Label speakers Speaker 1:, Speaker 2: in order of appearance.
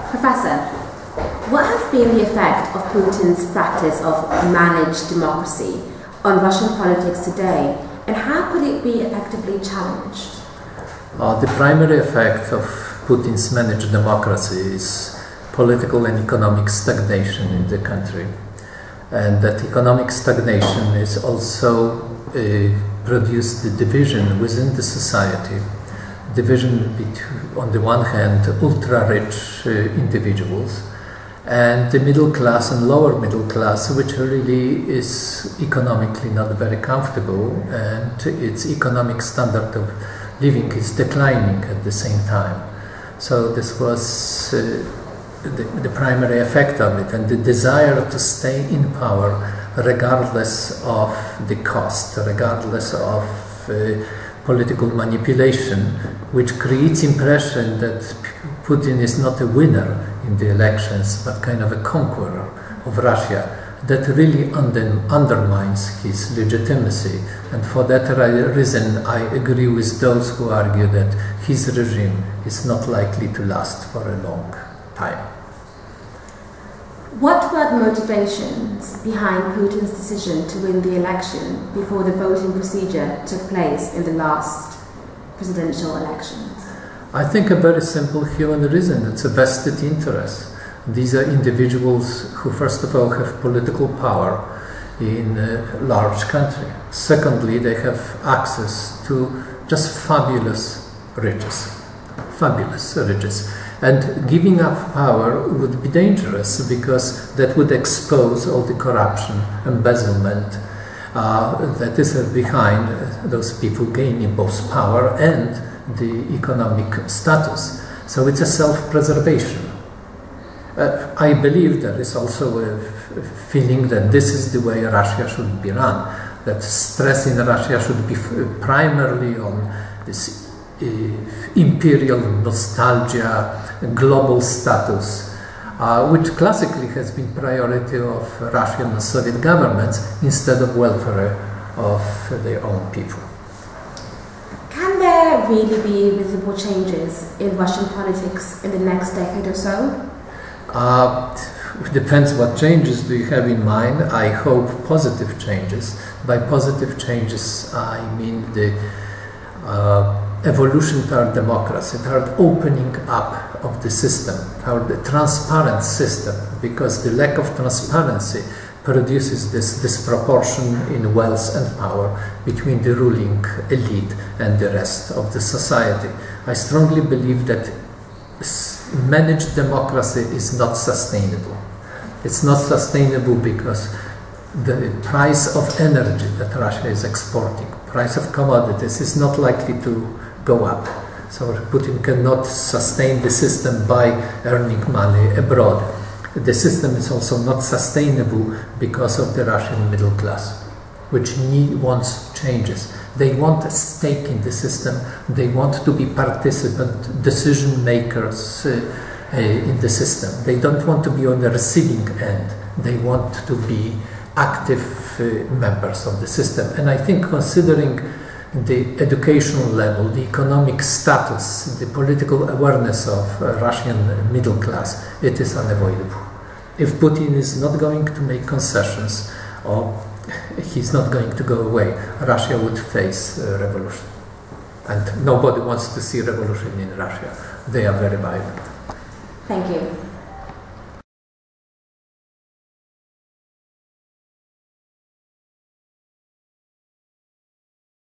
Speaker 1: Professor, what has been the effect of Putin's practice of managed democracy on Russian politics today, and how could it be effectively challenged?
Speaker 2: The primary effect of Putin's managed democracy is political and economic stagnation in the country. And that economic stagnation is also produced the division within the society. Division between, on the one hand, ultra-rich individuals and the middle class and lower middle class, which really is economically not very comfortable, and its economic standard of living is declining at the same time. So this was the primary effect of it, and the desire to stay in power regardless of the cost, regardless of political manipulation, which creates impression that Putin is not a winner in the elections, but kind of a conqueror of Russia. That really undermines his legitimacy, and for that reason I agree with those who argue that his regime is not likely to last for a long time.
Speaker 1: What were the motivations behind Putin's decision to win the election before the voting procedure took place in the last presidential elections?
Speaker 2: I think a very simple human reason. It's a vested interest. These are individuals who, first of all, have political power in a large country. Secondly, they have access to just fabulous riches. And giving up power would be dangerous, because that would expose all the corruption, embezzlement that is behind those people gaining both power and the economic status. So it's a self-preservation. I believe there is also a feeling that this is the way Russia should be run, that stress in Russia should be primarily on this imperial nostalgia, global status, which classically has been priority of Russian and Soviet governments instead of welfare of their own people.
Speaker 1: Can there really be visible changes in Russian politics in the next decade or so?
Speaker 2: It depends what changes do you have in mind. I hope positive changes. By positive changes, I mean the evolution toward democracy, toward opening up of the system, toward the transparent system, because the lack of transparency produces this disproportion in wealth and power between the ruling elite and the rest of the society. I strongly believe that managed democracy is not sustainable. It's not sustainable because the price of energy that Russia is exporting, price of commodities, is not likely to go up. So Putin cannot sustain the system by earning money abroad. The system is also not sustainable because of the Russian middle class, which wants changes. They want a stake in the system. They want to be participant, decision makers in the system. They don't want to be on the receiving end. They want to be active members of the system. And I think, considering the educational level, the economic status, the political awareness of Russian middle class, it is unavoidable. If Putin is not going to make concessions, or he's not going to go away, Russia would face a revolution. And nobody wants to see revolution in Russia. They are very violent.
Speaker 1: Thank you.